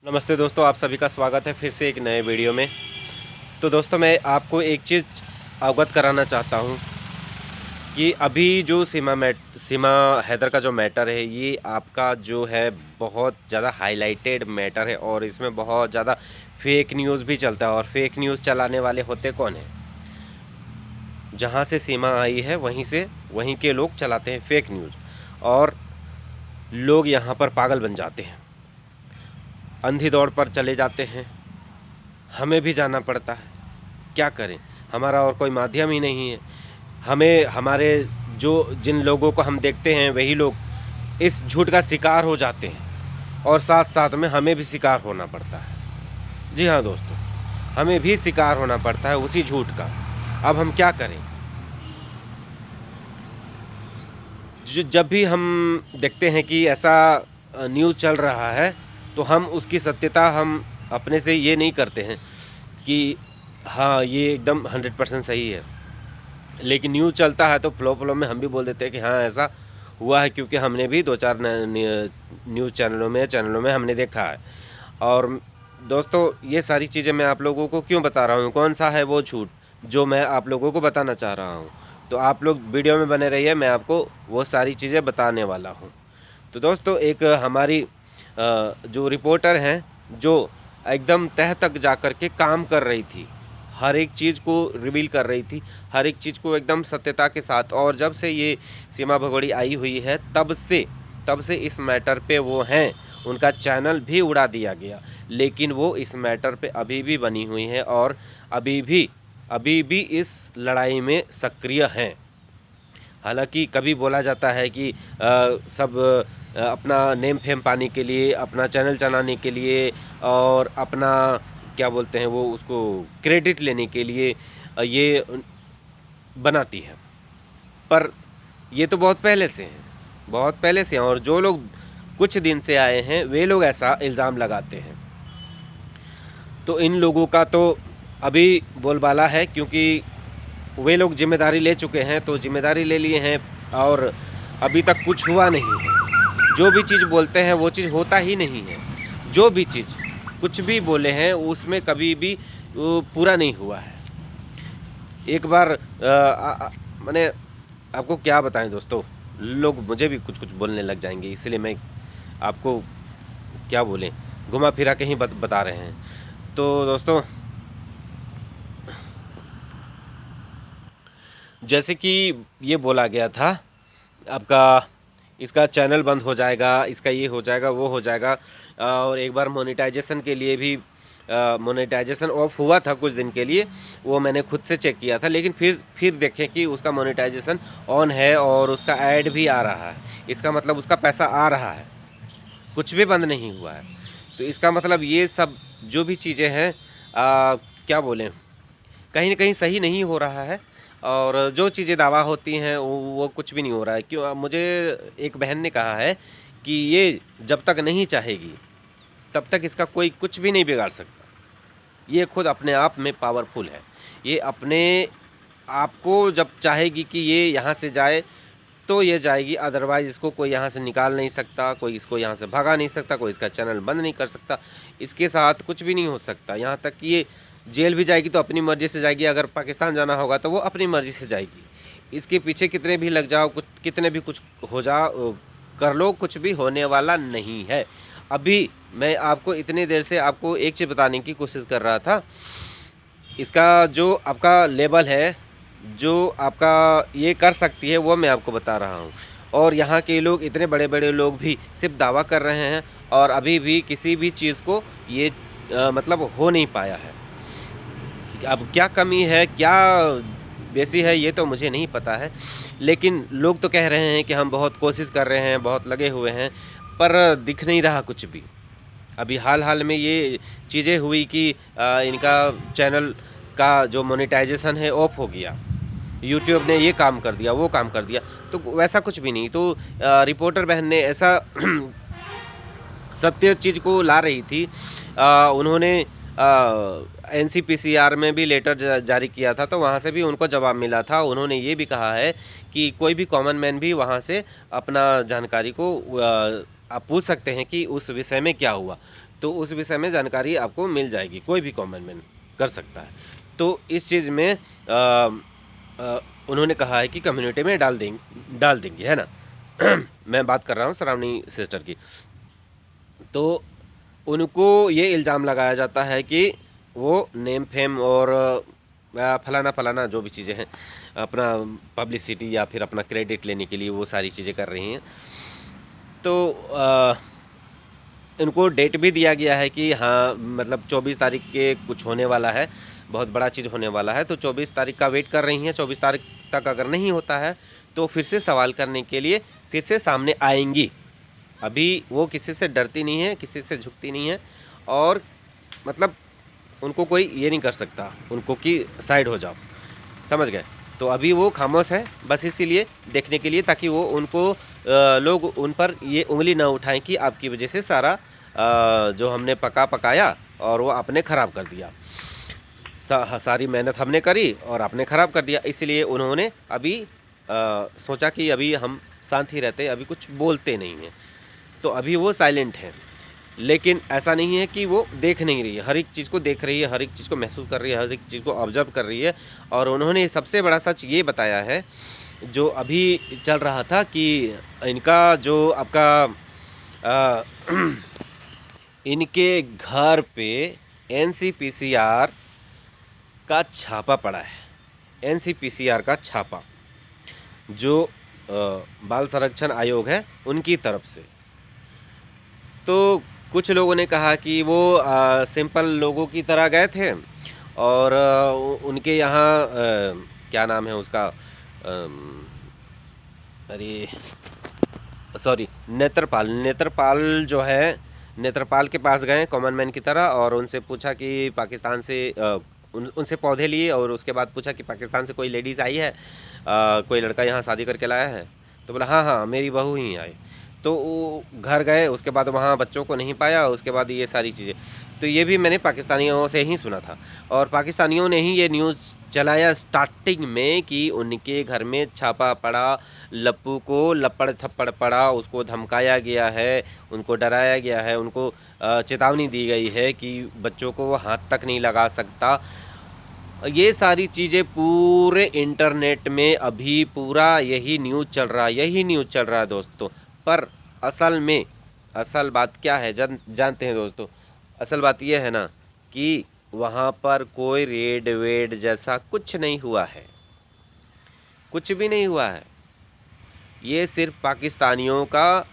नमस्ते दोस्तों, आप सभी का स्वागत है फिर से एक नए वीडियो में। तो दोस्तों, मैं आपको एक चीज़ अवगत कराना चाहता हूं कि अभी जो सीमा हैदर का जो मैटर है, ये आपका जो है बहुत ज़्यादा हाईलाइटेड मैटर है और इसमें बहुत ज़्यादा फेक न्यूज़ भी चलता है। और फेक न्यूज़ चलाने वाले होते कौन हैं? जहां से सीमा आई है वहीं के लोग चलाते हैं फेक न्यूज़, और लोग यहां पर पागल बन जाते हैं, अंधी दौड़ पर चले जाते हैं। हमें भी जाना पड़ता है, क्या करें, हमारा और कोई माध्यम ही नहीं है। हमारे जिन लोगों को हम देखते हैं वही लोग इस झूठ का शिकार हो जाते हैं, और साथ साथ में हमें भी शिकार होना पड़ता है। जी हाँ दोस्तों, हमें भी शिकार होना पड़ता है उसी झूठ का। अब हम क्या करें? जब भी हम देखते हैं कि ऐसा न्यूज़ चल रहा है, तो हम उसकी सत्यता हम अपने से ये नहीं करते हैं कि हाँ ये एकदम 100% सही है। लेकिन न्यूज़ चलता है तो फ्लो में हम भी बोल देते हैं कि हाँ ऐसा हुआ है, क्योंकि हमने भी 2-4 न्यूज़ चैनलों में हमने देखा है। और दोस्तों, ये सारी चीज़ें मैं आप लोगों को क्यों बता रहा हूँ, कौन सा है वो झूठ जो मैं आप लोगों को बताना चाह रहा हूँ। तो आप लोग वीडियो में बने रहिए, मैं आपको वो सारी चीज़ें बताने वाला हूँ। तो दोस्तों, एक हमारी जो रिपोर्टर हैं, जो एकदम तह तक जा कर के काम कर रही थी, हर एक चीज़ को रिवील कर रही थी, हर एक चीज़ को एकदम सत्यता के साथ। और जब से ये सीमा भगोड़ी आई हुई है, तब से इस मैटर पे वो हैं, उनका चैनल भी उड़ा दिया गया, लेकिन वो इस मैटर पे अभी भी बनी हुई हैं और अभी भी इस लड़ाई में सक्रिय हैं। हालांकि कभी बोला जाता है कि सब अपना नेम फेम पाने के लिए, अपना चैनल चलाने के लिए, और अपना क्या बोलते हैं वो, उसको क्रेडिट लेने के लिए ये बनाती है। पर ये तो बहुत पहले से हैं, और जो लोग कुछ दिन से आए हैं वे लोग ऐसा इल्ज़ाम लगाते हैं। तो इन लोगों का तो अभी बोलबाला है, क्योंकि वे लोग जिम्मेदारी ले चुके हैं, तो जिम्मेदारी ले लिए हैं और अभी तक कुछ हुआ नहीं है। जो भी चीज़ बोलते हैं वो चीज़ होता ही नहीं है। जो भी चीज़ कुछ भी बोले हैं उसमें कभी भी पूरा नहीं हुआ है। एक बार मैंने आपको क्या बताएं दोस्तों, लोग मुझे भी कुछ बोलने लग जाएंगे, इसलिए मैं आपको क्या बोलें, घुमा फिरा के ही बता रहे हैं। तो दोस्तों, जैसे कि ये बोला गया था, आपका इसका चैनल बंद हो जाएगा, इसका ये हो जाएगा, वो हो जाएगा, और एक बार मोनेटाइजेशन के लिए भी मोनेटाइजेशन ऑफ हुआ था कुछ दिन के लिए, वो मैंने खुद से चेक किया था, लेकिन फिर देखें कि उसका मोनेटाइजेशन ऑन है और उसका ऐड भी आ रहा है। इसका मतलब उसका पैसा आ रहा है, कुछ भी बंद नहीं हुआ है। तो इसका मतलब ये सब जो भी चीज़ें हैं, क्या बोलें, कहीं ना कहीं सही नहीं हो रहा है, और जो चीज़ें दावा होती हैं वो कुछ भी नहीं हो रहा है। क्यों? मुझे एक बहन ने कहा है कि ये जब तक नहीं चाहेगी तब तक इसका कोई कुछ भी नहीं बिगाड़ सकता। ये खुद अपने आप में पावरफुल है। ये अपने आप को जब चाहेगी कि ये यहाँ से जाए तो ये जाएगी, अदरवाइज़ इसको कोई यहाँ से निकाल नहीं सकता, कोई इसको यहाँ से भगा नहीं सकता, कोई इसका चैनल बंद नहीं कर सकता, इसके साथ कुछ भी नहीं हो सकता। यहाँ तक कि ये जेल भी जाएगी तो अपनी मर्ज़ी से जाएगी, अगर पाकिस्तान जाना होगा तो वो अपनी मर्ज़ी से जाएगी। इसके पीछे कितने भी लग जाओ, कितने भी कुछ हो जाओ, कर लो, कुछ भी होने वाला नहीं है। अभी मैं आपको इतनी देर से आपको एक चीज़ बताने की कोशिश कर रहा था, इसका जो आपका लेवल है, जो आपका ये कर सकती है, वो मैं आपको बता रहा हूँ। और यहाँ के लोग, इतने बड़े बड़े लोग भी सिर्फ दावा कर रहे हैं, और अभी भी किसी भी चीज़ को ये मतलब हो नहीं पाया है। अब क्या कमी है, क्या बेसी है, ये तो मुझे नहीं पता है, लेकिन लोग तो कह रहे हैं कि हम बहुत कोशिश कर रहे हैं, बहुत लगे हुए हैं, पर दिख नहीं रहा कुछ भी। अभी हाल में ये चीज़ें हुई कि इनका चैनल का जो मोनेटाइजेशन है ऑफ हो गया, यूट्यूब ने ये काम कर दिया, वो काम कर दिया, तो वैसा कुछ भी नहीं। तो रिपोर्टर बहन ने ऐसा सत्य चीज़ को ला रही थी। उन्होंने NCPCR में भी लेटर जारी किया था, तो वहाँ से भी उनको जवाब मिला था। उन्होंने ये भी कहा है कि कोई भी कॉमन मैन भी वहाँ से अपना जानकारी को आप पूछ सकते हैं कि उस विषय में क्या हुआ। तो उस विषय में जानकारी आपको मिल जाएगी, कोई भी कॉमन मैन कर सकता है। तो इस चीज़ में उन्होंने कहा है कि कम्युनिटी में डाल देंगे, है ना। मैं बात कर रहा हूँ सरावनी सिस्टर की। तो उनको ये इल्ज़ाम लगाया जाता है कि वो नेम फेम और फलाना फलाना जो भी चीज़ें हैं, अपना पब्लिसिटी या फिर अपना क्रेडिट लेने के लिए वो सारी चीज़ें कर रही हैं। तो इनको डेट भी दिया गया है कि हाँ, मतलब 24 तारीख के कुछ होने वाला है, बहुत बड़ा चीज़ होने वाला है। तो 24 तारीख का वेट कर रही हैं। 24 तारीख तक अगर नहीं होता है तो फिर से सवाल करने के लिए फिर से सामने आएंगी। अभी वो किसी से डरती नहीं है, किसी से झुकती नहीं है, और मतलब उनको कोई ये नहीं कर सकता उनको कि साइड हो जाओ, समझ गए। तो अभी वो खामोश है, बस इसीलिए देखने के लिए, ताकि वो उनको लोग उन पर ये उंगली ना उठाएं कि आपकी वजह से सारा जो हमने पकाया और वो आपने ख़राब कर दिया, सारी मेहनत हमने करी और आपने ख़राब कर दिया। इसलिए उन्होंने अभी सोचा कि अभी हम शांत ही रहते, अभी कुछ बोलते नहीं हैं, तो अभी वो साइलेंट हैं। लेकिन ऐसा नहीं है कि वो देख नहीं रही है, हर एक चीज़ को देख रही है, हर एक चीज़ को महसूस कर रही है, हर एक चीज़ को ऑब्जर्व कर रही है। और उन्होंने सबसे बड़ा सच ये बताया है जो अभी चल रहा था कि इनका जो आपका इनके घर पे NCPCR का छापा पड़ा है। NCPCR का छापा जो बाल संरक्षण आयोग है उनकी तरफ से। तो कुछ लोगों ने कहा कि वो सिंपल लोगों की तरह गए थे और उनके यहाँ क्या नाम है उसका, अरे सॉरी, नेत्रपाल जो है, नेत्रपाल के पास गए कॉमन मैन की तरह और उनसे पूछा कि पाकिस्तान से उनसे पौधे लिए और उसके बाद पूछा कि पाकिस्तान से कोई लेडीज़ आई है, कोई लड़का यहाँ शादी करके लाया है। तो बोला हाँ हाँ मेरी बहू ही आई। तो वो घर गए, उसके बाद वहाँ बच्चों को नहीं पाया, उसके बाद ये सारी चीज़ें। तो ये भी मैंने पाकिस्तानियों से ही सुना था और पाकिस्तानियों ने ही ये न्यूज़ चलाया स्टार्टिंग में कि उनके घर में छापा पड़ा, लप्पू को लपड़ थप्पड़ पड़ा, उसको धमकाया गया है, उनको डराया गया है, उनको चेतावनी दी गई है कि बच्चों को वो हाथ तक नहीं लगा सकता। ये सारी चीज़ें पूरे इंटरनेट में अभी पूरा यही न्यूज़ चल रहा है दोस्तों। पर असल बात क्या है जानते हैं दोस्तों? असल बात यह है ना कि वहाँ पर कोई रेड वेड जैसा कुछ नहीं हुआ है, कुछ भी नहीं हुआ है। ये सिर्फ पाकिस्तानियों का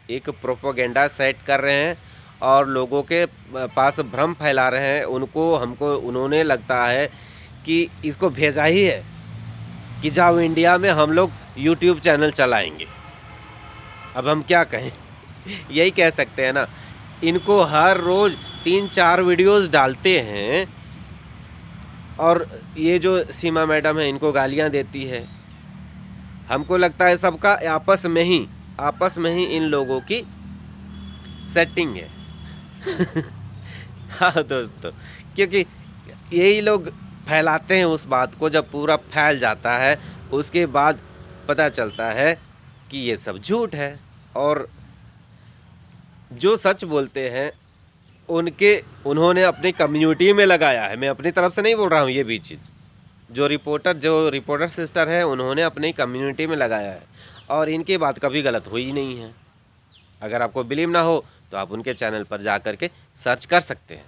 एक प्रोपेगेंडा सेट कर रहे हैं और लोगों के पास भ्रम फैला रहे हैं। उन्होंने लगता है कि इसको भेजा ही है कि जाओ इंडिया में हम लोग यूट्यूब चैनल चलाएंगे। अब हम क्या कहें, यही कह सकते हैं ना। इनको हर रोज़ 3-4 वीडियोस डालते हैं और ये जो सीमा मैडम है इनको गालियां देती है। हमको लगता है सबका आपस में ही इन लोगों की सेटिंग है। हाँ दोस्तों, क्योंकि यही लोग फैलाते हैं उस बात को। जब पूरा फैल जाता है उसके बाद पता चलता है कि ये सब झूठ है और जो सच बोलते हैं उन्होंने अपनी कम्युनिटी में लगाया है। मैं अपनी तरफ से नहीं बोल रहा हूँ, ये भी चीज़ जो रिपोर्टर सिस्टर है उन्होंने अपनी कम्युनिटी में लगाया है और इनकी बात कभी गलत हुई ही नहीं है। अगर आपको बिलीव ना हो तो आप उनके चैनल पर जा कर के सर्च कर सकते हैं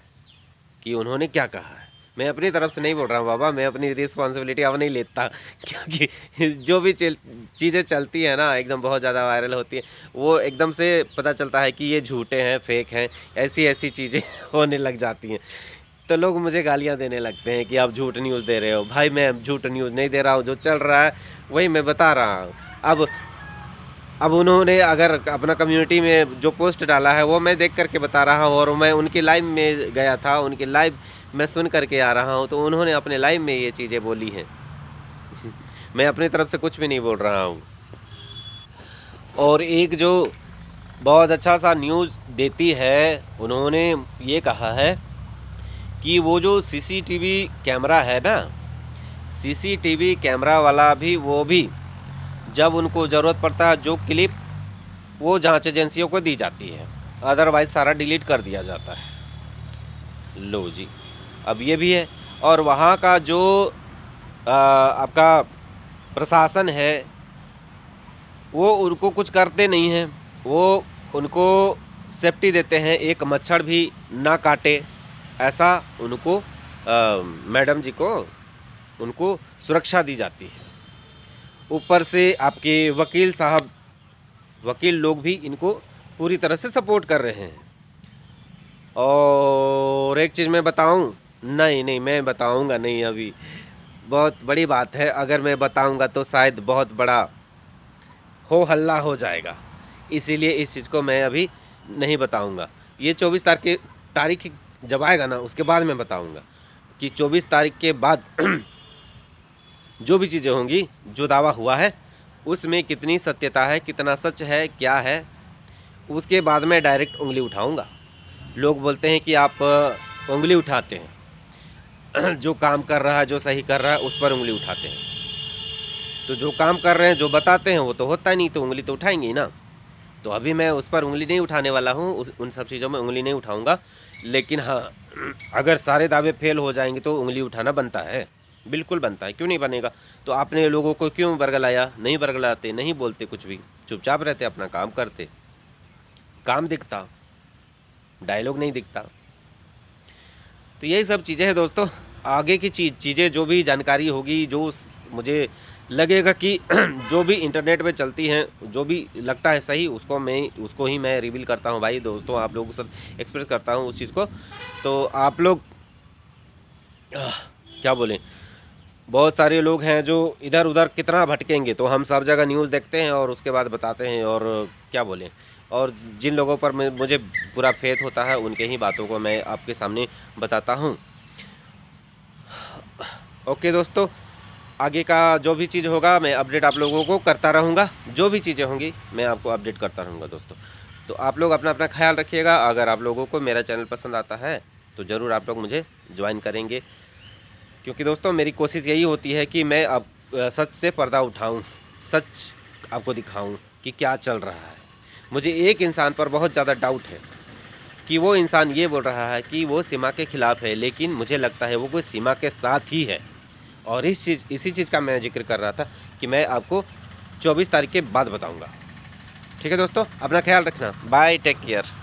कि उन्होंने क्या कहा है। मैं अपनी तरफ से नहीं बोल रहा हूँ बाबा, मैं अपनी रिस्पॉन्सिबिलिटी अब नहीं लेता, क्योंकि जो भी चीज़ें चलती है ना एकदम बहुत ज़्यादा वायरल होती है, वो एकदम से पता चलता है कि ये झूठे हैं, फेक हैं, ऐसी चीज़ें होने लग जाती हैं। तो लोग मुझे गालियाँ देने लगते हैं कि आप झूठ न्यूज़ दे रहे हो। भाई मैं झूठ न्यूज़ नहीं दे रहा हूँ, जो चल रहा है वही मैं बता रहा हूँ। अब उन्होंने अगर अपना कम्युनिटी में जो पोस्ट डाला है वो मैं देख करके बता रहा हूँ और मैं उनके लाइव में गया था, उनके लाइव मैं सुन करके आ रहा हूँ, तो उन्होंने अपने लाइव में ये चीज़ें बोली हैं। मैं अपनी तरफ से कुछ भी नहीं बोल रहा हूँ। और एक जो बहुत अच्छा सा न्यूज़ देती है, उन्होंने ये कहा है कि वो जो CCTV कैमरा है ना, CCTV कैमरा वाला भी वो भी जब उनको ज़रूरत पड़ता है जो क्लिप वो जांच एजेंसियों को दी जाती है, अदरवाइज़ सारा डिलीट कर दिया जाता है। लो जी, अब ये भी है। और वहाँ का जो आपका प्रशासन है वो उनको कुछ करते नहीं हैं, वो उनको सेफ्टी देते हैं, एक मच्छर भी ना काटे ऐसा उनको मैडम जी को उनको सुरक्षा दी जाती है। ऊपर से आपके वकील साहब, वकील लोग भी इनको पूरी तरह से सपोर्ट कर रहे हैं। और एक चीज़ मैं बताऊं, नहीं मैं बताऊंगा नहीं, अभी बहुत बड़ी बात है, अगर मैं बताऊंगा तो शायद बहुत बड़ा हो हल्ला हो जाएगा, इसीलिए इस चीज़ को मैं अभी नहीं बताऊंगा। ये 24 तारीख जब आएगा ना उसके बाद मैं बताऊंगा कि 24 तारीख के बाद जो भी चीज़ें होंगी, जो दावा हुआ है उसमें कितनी सत्यता है, कितना सच है, क्या है, उसके बाद मैं डायरेक्ट उंगली उठाऊंगा। लोग बोलते हैं कि आप उंगली उठाते हैं, जो काम कर रहा है, जो सही कर रहा है उस पर उंगली उठाते हैं। तो जो काम कर रहे हैं, जो बताते हैं वो तो होता नहीं, तो उंगली तो उठाएंगे ही ना। तो अभी मैं उस पर उंगली नहीं उठाने वाला हूँ, उन सब चीज़ों में उंगली नहीं उठाऊंगा। लेकिन हाँ, अगर सारे दावे फेल हो जाएंगे तो उंगली उठाना बनता है, बिल्कुल बनता है, क्यों नहीं बनेगा। तो आपने लोगों को क्यों बरगलाया? नहीं बरगलाते, नहीं बोलते कुछ भी, चुपचाप रहते, अपना काम करते, काम दिखता, डायलॉग नहीं दिखता। तो यही सब चीज़ें हैं दोस्तों। आगे की चीज़ें जो भी जानकारी होगी, जो मुझे लगेगा कि जो भी इंटरनेट पे चलती हैं, जो भी लगता है सही, उसको ही मैं रिवील करता हूँ भाई दोस्तों, आप लोगों के साथ एक्सप्रेस करता हूँ उस चीज़ को। तो आप लोग क्या बोलें, बहुत सारे लोग हैं जो इधर उधर कितना भटकेंगे, तो हम सब जगह न्यूज़ देखते हैं और उसके बाद बताते हैं, और क्या बोलें। और जिन लोगों पर मुझे पूरा फेथ होता है उनके ही बातों को मैं आपके सामने बताता हूँ। ओके दोस्तों, आगे का जो भी चीज़ होगा मैं अपडेट आप लोगों को करता रहूँगा, जो भी चीज़ें होंगी मैं आपको अपडेट करता रहूँगा दोस्तों। तो आप लोग अपना अपना ख्याल रखिएगा। अगर आप लोगों को मेरा चैनल पसंद आता है तो ज़रूर आप लोग मुझे ज्वाइन करेंगे, क्योंकि दोस्तों मेरी कोशिश यही होती है कि मैं अब सच से पर्दा उठाऊं, सच आपको दिखाऊं कि क्या चल रहा है। मुझे एक इंसान पर बहुत ज़्यादा डाउट है कि वो इंसान ये बोल रहा है कि वो सीमा के ख़िलाफ़ है, लेकिन मुझे लगता है वो कोई सीमा के साथ ही है। और इसी चीज़ का मैं जिक्र कर रहा था कि मैं आपको 24 तारीख के बाद बताऊँगा। ठीक है दोस्तों, अपना ख्याल रखना, बाय, टेक केयर।